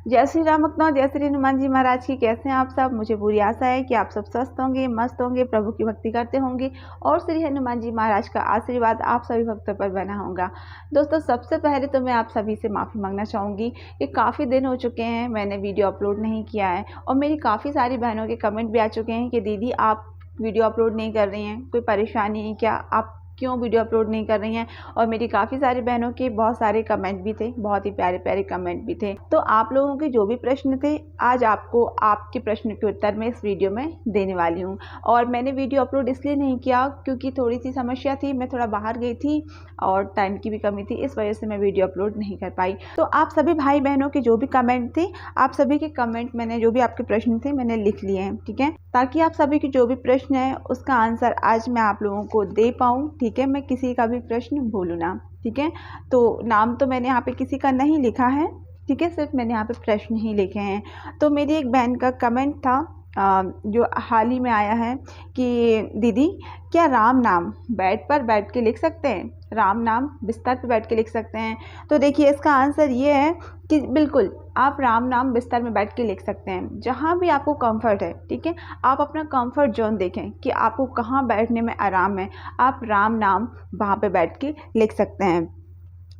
जय श्री राम भक्तों, जय श्री हनुमान जी महाराज की। कैसे हैं आप सब? मुझे पूरी आशा है कि आप सब स्वस्थ होंगे, मस्त होंगे, प्रभु की भक्ति करते होंगे और श्री हनुमान जी महाराज का आशीर्वाद आप सभी भक्तों पर बना होगा। दोस्तों, सबसे पहले तो मैं आप सभी से माफ़ी मांगना चाहूँगी कि काफ़ी दिन हो चुके हैं मैंने वीडियो अपलोड नहीं किया है और मेरी काफ़ी सारी बहनों के कमेंट भी आ चुके हैं कि दीदी आप वीडियो अपलोड नहीं कर रही हैं, कोई परेशानी है क्या, आप क्यों वीडियो अपलोड नहीं कर रही हैं। और मेरी काफ़ी सारी बहनों के बहुत सारे कमेंट भी थे, बहुत ही प्यारे प्यारे कमेंट भी थे। तो आप लोगों के जो भी प्रश्न थे, आज आपको आपके प्रश्न के उत्तर मैं इस वीडियो में देने वाली हूँ। और मैंने वीडियो अपलोड इसलिए नहीं किया क्योंकि थोड़ी सी समस्या थी, मैं थोड़ा बाहर गई थी और टाइम की भी कमी थी, इस वजह से मैं वीडियो अपलोड नहीं कर पाई। तो आप सभी भाई बहनों के जो भी कमेंट थे, आप सभी के कमेंट मैंने, जो भी आपके प्रश्न थे मैंने लिख लिए हैं, ठीक है, ताकि आप सभी के जो भी प्रश्न है उसका आंसर आज मैं आप लोगों को दे पाऊँ, ठीक है। मैं किसी का भी प्रश्न भूलूँ ना, ठीक है। तो नाम तो मैंने यहाँ पे किसी का नहीं लिखा है, ठीक है, सिर्फ मैंने यहाँ पे प्रश्न ही लिखे हैं। तो मेरी एक बहन का कमेंट था जो हाल ही में आया है कि दीदी क्या राम नाम बेड पर बैठ के लिख सकते हैं, राम नाम बिस्तर पर बैठ के लिख सकते हैं? तो देखिए, इसका आंसर ये है कि बिल्कुल आप राम नाम बिस्तर में बैठ के लिख सकते हैं, जहाँ भी आपको कंफर्ट है, ठीक है। आप अपना कंफर्ट जोन देखें कि आपको कहाँ बैठने में आराम है, आप राम नाम वहाँ पे बैठ के लिख सकते हैं।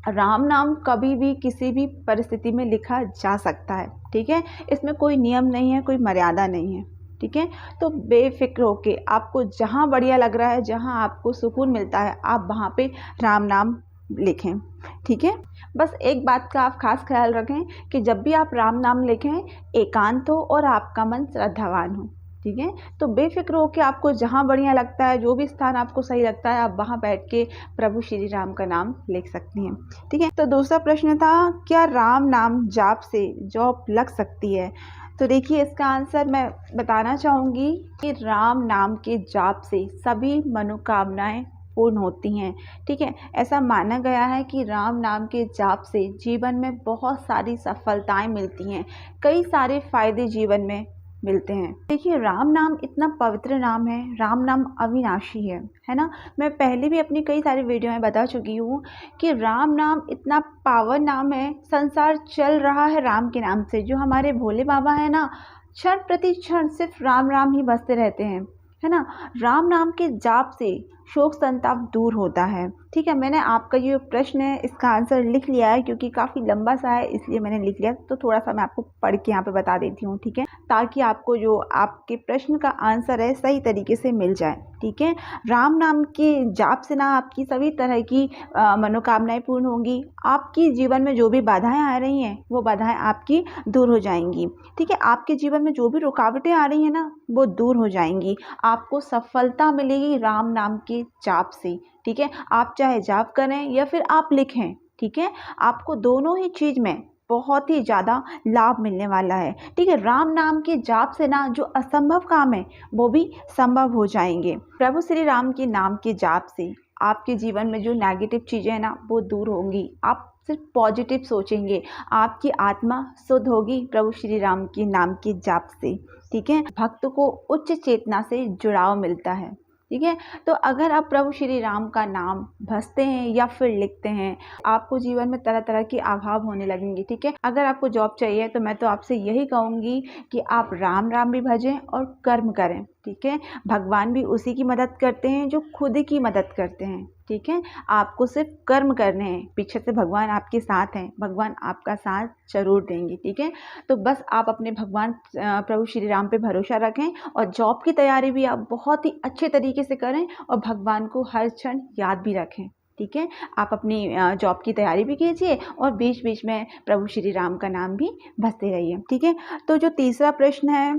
राम नाम कभी भी किसी भी परिस्थिति में लिखा जा सकता है, ठीक है। इसमें कोई नियम नहीं है, कोई मर्यादा नहीं है, ठीक है। तो बेफिक्र होके आपको जहाँ बढ़िया लग रहा है, जहाँ आपको सुकून मिलता है, आप वहाँ पे राम नाम लिखें, ठीक है। बस एक बात का आप खास ख्याल रखें कि जब भी आप राम नाम लिखें, एकांत हो और आपका मन श्रद्धावान हो, ठीक है। तो बेफिक्र हो के आपको जहाँ बढ़िया लगता है, जो भी स्थान आपको सही लगता है, आप वहाँ बैठ के प्रभु श्री राम का नाम लिख सकती हैं, ठीक है। तो दूसरा प्रश्न था, क्या राम नाम जाप से जॉब लग सकती है? तो देखिए, इसका आंसर मैं बताना चाहूँगी कि राम नाम के जाप से सभी मनोकामनाएं पूर्ण होती हैं, ठीक है। ऐसा माना गया है कि राम नाम के जाप से जीवन में बहुत सारी सफलताएं मिलती हैं, कई सारे फायदे जीवन में मिलते हैं। देखिए, राम नाम इतना पवित्र नाम है, राम नाम अविनाशी है ना। मैं पहले भी अपनी कई सारी वीडियो में बता चुकी हूँ कि राम नाम इतना पावन नाम है, संसार चल रहा है राम के नाम से। जो हमारे भोले बाबा है ना, क्षण प्रति क्षण सिर्फ राम राम ही बसते रहते हैं, है ना। राम नाम के जाप से शोक संताप दूर होता है, ठीक है। मैंने आपका ये प्रश्न है इसका आंसर लिख लिया है, क्योंकि काफ़ी लंबा सा है इसलिए मैंने लिख लिया। तो थोड़ा सा मैं आपको पढ़ के यहाँ पे बता देती हूँ, ठीक है, ताकि आपको जो आपके प्रश्न का आंसर है सही तरीके से मिल जाए, ठीक है। राम नाम के जाप से ना आपकी सभी तरह की मनोकामनाएं पूर्ण होंगी। आपकी जीवन में जो भी बाधाएं आ रही हैं, वो बाधाएं आपकी दूर हो जाएंगी, ठीक है। आपके जीवन में जो भी रुकावटें आ रही हैं ना, वो दूर हो जाएंगी। आपको सफलता मिलेगी राम नाम के जाप से, ठीक है। आप चाहे जाप करें या फिर आप लिखें, ठीक है, आपको दोनों ही चीज में बहुत ही ज़्यादा लाभ मिलने वाला है, ठीक है। राम नाम के जाप से ना जो असंभव काम है वो भी संभव हो जाएंगे। प्रभु श्री राम के नाम के जाप से आपके जीवन में जो नेगेटिव चीज़ें हैं ना, वो दूर होंगी। आप सिर्फ पॉजिटिव सोचेंगे, आपकी आत्मा शुद्ध होगी प्रभु श्री राम के नाम के जाप से, ठीक है। भक्त को उच्च चेतना से जुड़ाव मिलता है, ठीक है। तो अगर आप प्रभु श्री राम का नाम भजते हैं या फिर लिखते हैं, आपको जीवन में तरह तरह के अभाव होने लगेंगे, ठीक है। अगर आपको जॉब चाहिए तो मैं तो आपसे यही कहूँगी कि आप राम राम भी भजें और कर्म करें, ठीक है। भगवान भी उसी की मदद करते हैं जो खुद की मदद करते हैं, ठीक है। आपको सिर्फ कर्म करने हैं, पीछे से भगवान आपके साथ हैं, भगवान आपका साथ जरूर देंगे, ठीक है। तो बस आप अपने भगवान प्रभु श्री राम पे भरोसा रखें और जॉब की तैयारी भी आप बहुत ही अच्छे तरीके से करें और भगवान को हर क्षण याद भी रखें, ठीक है। आप अपनी जॉब की तैयारी भी कीजिए और बीच बीच में प्रभु श्री राम का नाम भी भजते रहिए, ठीक है। तो जो तीसरा प्रश्न है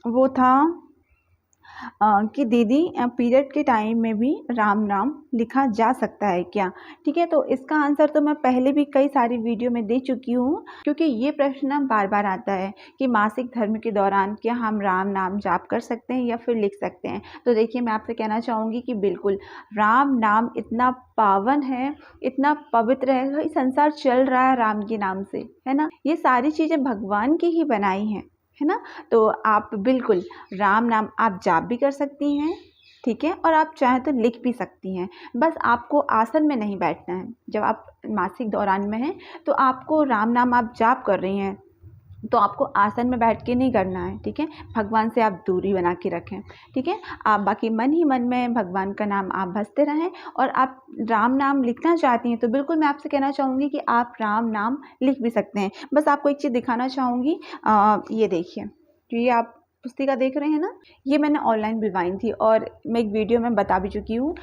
वो था कि दीदी पीरियड के टाइम में भी राम नाम लिखा जा सकता है क्या? ठीक है, तो इसका आंसर तो मैं पहले भी कई सारी वीडियो में दे चुकी हूँ, क्योंकि ये प्रश्न बार बार आता है कि मासिक धर्म के दौरान क्या हम राम नाम जाप कर सकते हैं या फिर लिख सकते हैं। तो देखिए, मैं आपसे कहना चाहूँगी कि बिल्कुल राम नाम इतना पावन है, इतना पवित्र है, भाई संसार चल रहा है राम के नाम से, है ना। ये सारी चीज़ें भगवान की ही बनाई हैं, है ना। तो आप बिल्कुल राम नाम आप जाप भी कर सकती हैं, ठीक है, और आप चाहें तो लिख भी सकती हैं। बस आपको आसन में नहीं बैठना है। जब आप मासिक दौरान में हैं तो आपको राम नाम आप जाप कर रही हैं, तो आपको आसन में बैठ के नहीं करना है, ठीक है। भगवान से आप दूरी बना के रखें, ठीक है। आप बाकी मन ही मन में भगवान का नाम आप भजते रहें। और आप राम नाम लिखना चाहती हैं तो बिल्कुल मैं आपसे कहना चाहूँगी कि आप राम नाम लिख भी सकते हैं। बस आपको एक चीज़ दिखाना चाहूँगी, ये देखिए, जो ये आप पुस्तिका देख रहे हैं ना, ये मैंने ऑनलाइन बुलवाई थी और मैं एक वीडियो में बता भी चुकी हूँ।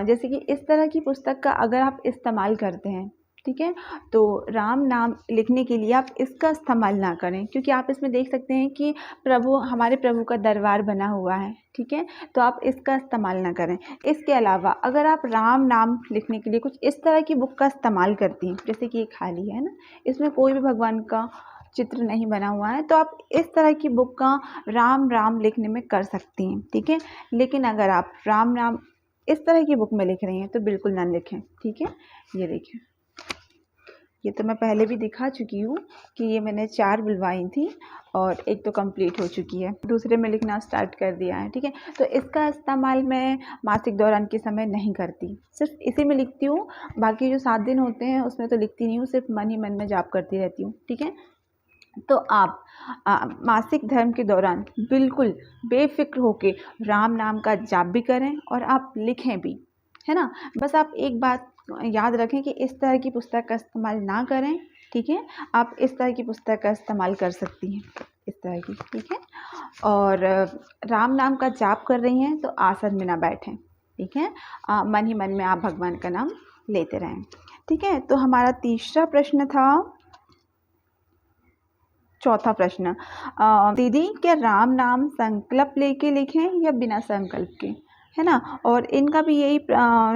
जैसे कि इस तरह की पुस्तक का अगर आप इस्तेमाल करते हैं, ठीक है, तो राम नाम लिखने के लिए आप इसका इस्तेमाल ना करें, क्योंकि आप इसमें देख सकते हैं कि हमारे प्रभु का दरबार बना हुआ है, ठीक है। तो आप इसका इस्तेमाल ना करें। इसके अलावा अगर आप राम नाम लिखने के लिए कुछ इस तरह की बुक का इस्तेमाल करती हैं, जैसे कि ये खाली है ना, इसमें कोई भी भगवान का चित्र नहीं बना हुआ है, तो आप इस तरह की बुक का राम राम लिखने में कर सकती हैं, ठीक है। लेकिन अगर आप राम नाम इस तरह की बुक में लिख रही हैं तो बिल्कुल ना लिखें, ठीक है। ये देखिए, ये तो मैं पहले भी दिखा चुकी हूँ कि ये मैंने 4 बुलवाई थी और एक तो कंप्लीट हो चुकी है, दूसरे में लिखना स्टार्ट कर दिया है, ठीक है। तो इसका इस्तेमाल मैं मासिक दौरान के समय नहीं करती, सिर्फ इसी में लिखती हूँ। बाकी जो 7 दिन होते हैं उसमें तो लिखती नहीं हूँ, सिर्फ मन ही मन में जाप करती रहती हूँ, ठीक है। तो आप मासिक धर्म के दौरान बिल्कुल बेफिक्र होके राम नाम का जाप भी करें और आप लिखें भी, है ना। बस आप एक बात याद रखें कि इस तरह की पुस्तक का इस्तेमाल ना करें, ठीक है। आप इस तरह की पुस्तक का इस्तेमाल कर सकती हैं, इस तरह की, ठीक है। और राम नाम का जाप कर रही हैं तो आसन में ना बैठें, ठीक है। मन ही मन में आप भगवान का नाम लेते रहें, ठीक है। तो हमारा तीसरा प्रश्न था, चौथा प्रश्न, दीदी क्या राम नाम संकल्प लेके लिखें या बिना संकल्प के, है ना। और इनका भी यही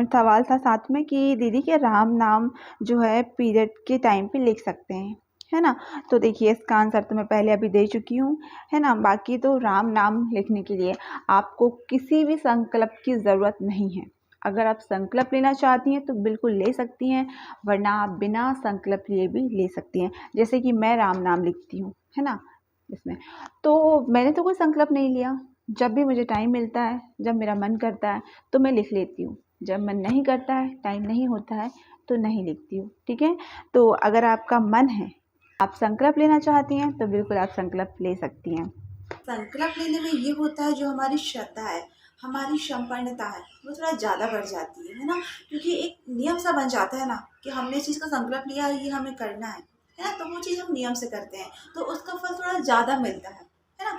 सवाल था साथ में कि दीदी क्या राम नाम जो है पीरियड के टाइम पे लिख सकते हैं, है ना। तो देखिए, इसका आंसर तो मैं पहले अभी दे चुकी हूँ, है ना। बाकी तो राम नाम लिखने के लिए आपको किसी भी संकल्प की ज़रूरत नहीं है। अगर आप संकल्प लेना चाहती हैं तो बिल्कुल ले सकती हैं, वरना आप बिना संकल्प लिए भी ले सकती हैं। जैसे कि मैं राम नाम लिखती हूँ, है ना, इसमें तो मैंने तो कोई संकल्प नहीं लिया। जब भी मुझे टाइम मिलता है, जब मेरा मन करता है तो मैं लिख लेती हूँ, जब मन नहीं करता है, टाइम नहीं होता है तो नहीं लिखती हूँ, ठीक है। तो अगर आपका मन है, आप संकल्प लेना चाहती हैं तो बिल्कुल आप संकल्प ले सकती हैं। संकल्प लेने में ये होता है, जो हमारी श्रद्धा है, हमारी संपन्नता है, वो थोड़ा ज़्यादा बढ़ जाती है ना। क्योंकि एक नियम सा बन जाता है ना कि हमने इस चीज़ का संकल्प लिया है, ये हमें करना है ना। तो वो चीज़ हम नियम से करते हैं तो उसका फल थोड़ा ज़्यादा मिलता है ना।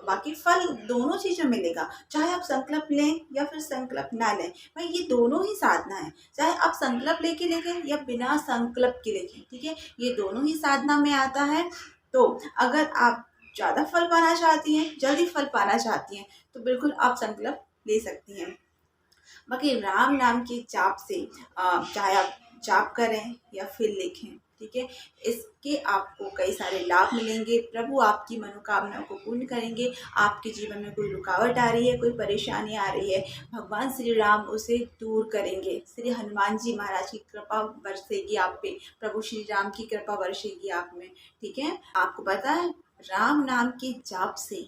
बाकी फल दोनों चीज़ में मिलेगा, चाहे आप संकल्प लें या फिर संकल्प ना लें, भाई ये दोनों ही साधना है। चाहे आप संकल्प लेके लिखें या बिना संकल्प के लिखें, ठीक है, ये दोनों ही साधना में आता है। तो अगर आप ज़्यादा फल पाना चाहती हैं, जल्दी फल पाना चाहती हैं, तो बिल्कुल आप संकल्प ले सकती हैं। बाकी राम नाम के जाप से चाहे आप जाप करें या फिर लिखें, ठीक है, इसके आपको कई सारे लाभ मिलेंगे। प्रभु आपकी मनोकामनाओं को पूर्ण करेंगे। आपके जीवन में कोई रुकावट आ रही है, कोई परेशानी आ रही है, भगवान श्री राम उसे दूर करेंगे। श्री हनुमान जी महाराज की कृपा बरसेगी आप पे, प्रभु श्री राम की कृपा बरसेगी आप में, ठीक है। आपको पता है, राम नाम के जाप से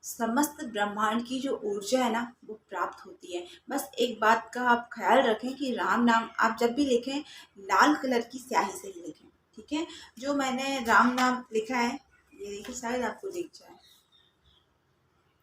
समस्त ब्रह्मांड की जो ऊर्जा है ना, वो प्राप्त होती है। बस एक बात का आप ख्याल रखें कि राम नाम आप जब भी लिखें, लाल कलर की स्याही से ही लिखें, ठीक है। जो मैंने राम नाम लिखा है, ये देखिए, शायद आपको दिख जाए,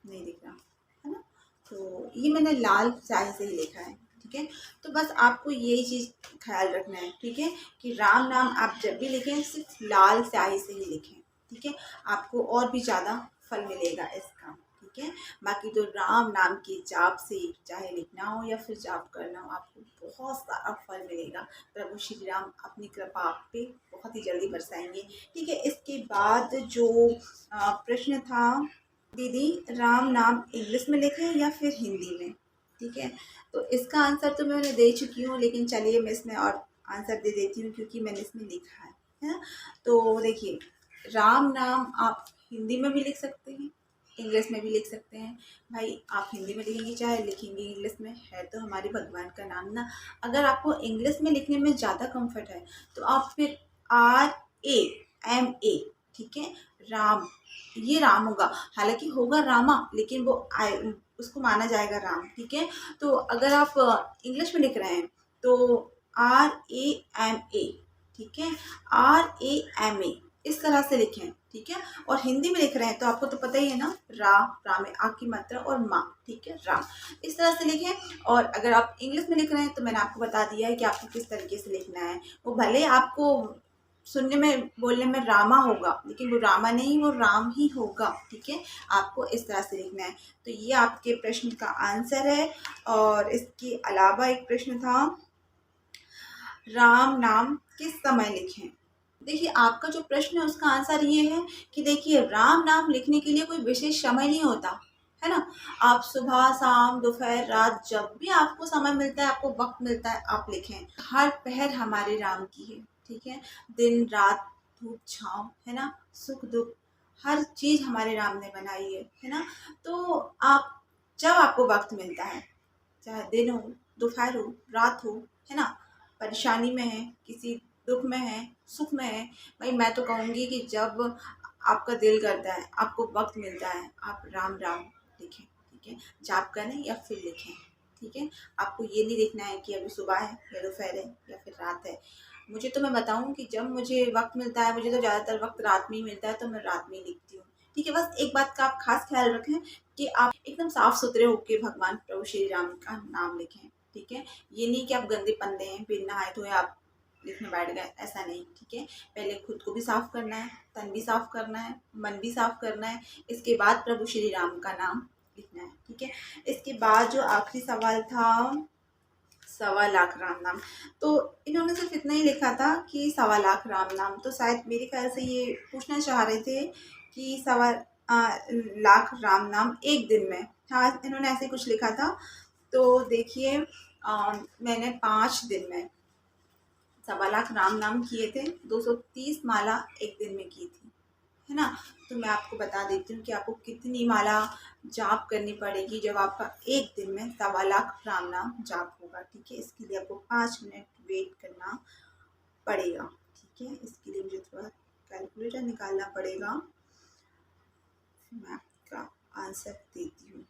नहीं दिख रहा है ना, तो ये मैंने लाल स्याही से ही लिखा है, ठीक है। तो बस आपको यही चीज़ ख्याल रखना है, ठीक है, कि राम नाम आप जब भी लिखें सिर्फ लाल स्याही से ही लिखें, ठीक है। आपको और भी ज़्यादा फल मिलेगा इसका, ठीक है। बाकी तो राम नाम के जाप से चाहे लिखना हो या फिर जाप करना हो, आपको बहुत सारा फल मिलेगा। प्रभु श्री राम अपनी कृपा आप पे बहुत ही जल्दी बरसाएंगे, ठीक है। इसके बाद जो प्रश्न था, दीदी राम नाम इंग्लिश में लिखें या फिर हिंदी में, ठीक है। तो इसका आंसर तो मैंने दे चुकी हूँ, लेकिन चलिए मैं इसमें और आंसर दे देती हूँ, क्योंकि मैंने इसमें लिखा है ना। तो देखिए, राम नाम आप हिंदी में भी लिख सकते हैं, इंग्लिश में भी लिख सकते हैं। भाई आप हिंदी में लिखेंगे चाहे लिखेंगे इंग्लिश में, है तो हमारे भगवान का नाम ना। अगर आपको इंग्लिश में लिखने में ज़्यादा कंफर्ट है तो आप फिर RAMA, ठीक है, राम, ये राम होगा, हालांकि होगा रामा, लेकिन वो उसको माना जाएगा राम, ठीक है। तो अगर आप इंग्लिश में लिख रहे हैं तो RAMA, ठीक है, RAMA, इस तरह से लिखें, ठीक है। और हिंदी में लिख रहे हैं तो आपको तो पता ही है ना, रा में आ की मात्रा और माँ, ठीक है, राम, इस तरह से लिखें। और अगर आप इंग्लिश में लिख रहे हैं तो मैंने आपको बता दिया है कि आपको किस तरीके से लिखना है। वो भले आपको सुनने में बोलने में रामा होगा, लेकिन वो रामा नहीं, वो राम ही होगा, ठीक है। आपको इस तरह से लिखना है। तो ये आपके प्रश्न का आंसर है। और इसके अलावा एक प्रश्न था, राम नाम किस समय लिखें। देखिए आपका जो प्रश्न है उसका आंसर ये है कि देखिए राम नाम लिखने के लिए कोई विशेष समय नहीं होता है ना। आप सुबह शाम दोपहर रात जब भी आपको समय मिलता है, आपको वक्त मिलता है, आप लिखें। हर पहर हमारे राम की है, ठीक है। दिन रात धूप छाँव है ना, सुख दुख हर चीज़ हमारे राम ने बनाई है ना। तो आप जब आपको वक्त मिलता है, चाहे दिन हो, दोपहर हो, रात हो, है ना, परेशानी में है, किसी दुख में है, सुख में है, भाई मैं तो कहूँगी कि जब आपका दिल करता है, आपको वक्त मिलता है, आप राम राम लिखें, ठीक है। जाप करें या फिर लिखें, ठीक है। आपको ये नहीं देखना है कि अभी सुबह है या दोपहर है या फिर रात है। मुझे तो मैं बताऊँ कि जब मुझे वक्त मिलता है, मुझे तो ज़्यादातर वक्त रात में ही मिलता है, तो मैं रात में ही लिखती हूँ, ठीक है। बस एक बात का आप खास ख्याल रखें कि आप एकदम साफ सुथरे होकर भगवान प्रभु श्री राम का नाम लिखें, ठीक है। ये नहीं कि आप गंदे पंदे हैं, बिन नहाए धोए आप लिखने बैठ गए, ऐसा नहीं, ठीक है। पहले खुद को भी साफ करना है, तन भी साफ करना है, मन भी साफ करना है, इसके बाद प्रभु श्री राम का नाम लिखना है, ठीक है। इसके बाद जो आखिरी सवाल था, 1.25 लाख राम नाम, तो इन्होंने सिर्फ इतना ही लिखा था कि 1.25 लाख राम नाम। तो शायद मेरे ख्याल से ये पूछना चाह रहे थे कि 1.25 लाख राम नाम एक दिन में, हाँ इन्होंने ऐसे कुछ लिखा था। तो देखिए मैंने 5 दिन में 1.25 लाख राम नाम किए थे, 230 माला एक दिन में की थी, है ना। तो मैं आपको बता देती हूँ कि आपको कितनी माला जाप करनी पड़ेगी जब आपका एक दिन में 1.25 लाख राम नाम जाप होगा, ठीक है। इसके लिए आपको 5 मिनट वेट करना पड़ेगा, ठीक है। इसके लिए मुझे थोड़ा कैलकुलेटर निकालना पड़ेगा, मैं आपका आंसर देती हूँ।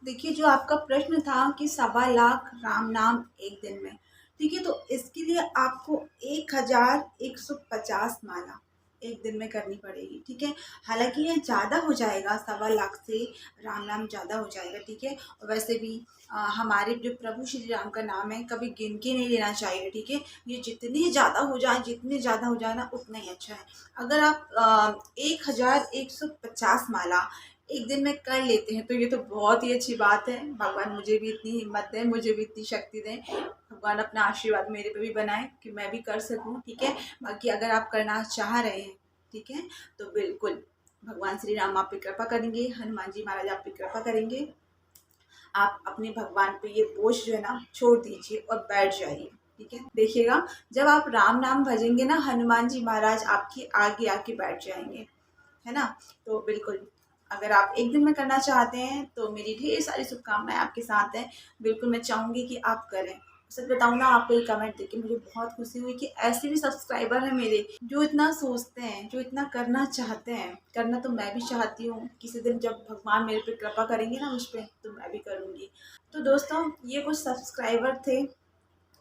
देखिए जो आपका प्रश्न था कि 1.25 लाख राम नाम एक दिन में, ठीक है, तो इसके लिए आपको 1150 माला एक दिन में करनी पड़ेगी, ठीक है। हालांकि ये ज़्यादा हो जाएगा, 1.25 लाख से राम नाम ज़्यादा हो जाएगा, ठीक है। और वैसे भी हमारे जो प्रभु श्री राम का नाम है कभी गिन के नहीं लेना चाहिए, ठीक है। ये जितनी ज़्यादा हो जाए, जितने ज़्यादा हो जाए ना उतना ही अच्छा है। अगर आप 1150 माला एक दिन में कर लेते हैं तो ये तो बहुत ही अच्छी बात है। भगवान मुझे भी इतनी हिम्मत दें, मुझे भी इतनी शक्ति दें, भगवान अपना आशीर्वाद मेरे पे भी बनाए कि मैं भी कर सकूं, ठीक है। बाकी अगर आप करना चाह रहे हैं, ठीक है, तो बिल्कुल भगवान श्री राम आप पे कृपा करेंगे, हनुमान जी महाराज आप पे कृपा करेंगे। आप अपने भगवान पे ये बोझ जो है ना छोड़ दीजिए और बैठ जाइए, ठीक है। देखिएगा जब आप राम नाम भजेंगे ना, हनुमान जी महाराज आपके आगे आके बैठ जाएंगे, है ना। तो बिल्कुल अगर आप एक दिन में करना चाहते हैं तो मेरी ढेर सारी शुभकामनाएं आपके साथ हैं। बिल्कुल मैं चाहूँगी कि आप करें। सच बताऊँ ना, आपको ये कमेंट देख के मुझे बहुत खुशी हुई कि ऐसे भी सब्सक्राइबर हैं मेरे जो इतना सोचते हैं, जो इतना करना चाहते हैं। करना तो मैं भी चाहती हूँ, किसी दिन जब भगवान मेरे पे कृपा करेंगे ना मुझ पर, तो मैं भी करूँगी। तो दोस्तों ये कुछ सब्सक्राइबर थे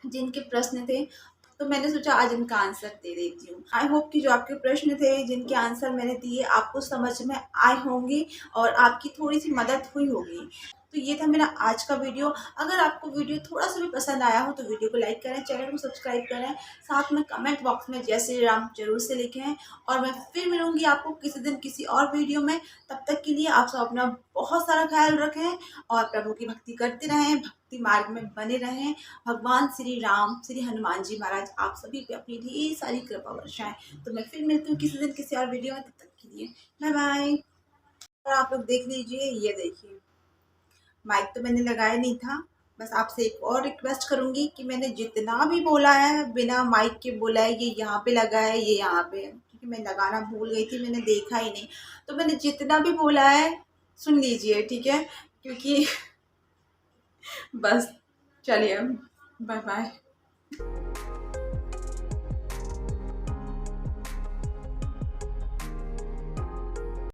जिनके प्रश्न थे, तो मैंने सोचा आज इनका आंसर दे देती हूँ। आई होप कि जो आपके प्रश्न थे जिनके आंसर मैंने दिए आपको समझ में आए होंगे और आपकी थोड़ी सी मदद हुई होगी। तो ये था मेरा आज का वीडियो। अगर आपको वीडियो थोड़ा सा भी पसंद आया हो तो वीडियो को लाइक करें, चैनल को सब्सक्राइब करें, साथ में कमेंट बॉक्स में जय श्री राम जरूर से लिखें। और मैं फिर मिलूंगी आपको किसी दिन किसी और वीडियो में। तब तक के लिए आप सब अपना बहुत सारा ख्याल रखें और प्रभु की भक्ति करते रहें, भक्ति मार्ग में बने रहें। भगवान श्री राम श्री हनुमान जी महाराज आप सभी पे अपनी ढेर सारी कृपा वर्षाएं। तो मैं फिर मिलती हूँ किसी दिन किसी और वीडियो में, तब तक के लिए बाय बाय। और आप लोग देख लीजिए, ये देखिए माइक तो मैंने लगाया नहीं था। बस आपसे एक और रिक्वेस्ट करूंगी कि मैंने जितना भी बोला है बिना माइक के बोला है, ये यहाँ पे लगा है, ये यहाँ पे है, क्योंकि मैं लगाना भूल गई थी, मैंने देखा ही नहीं। तो मैंने जितना भी बोला है सुन लीजिए, ठीक है, क्योंकि बस चलिए बाय बाय।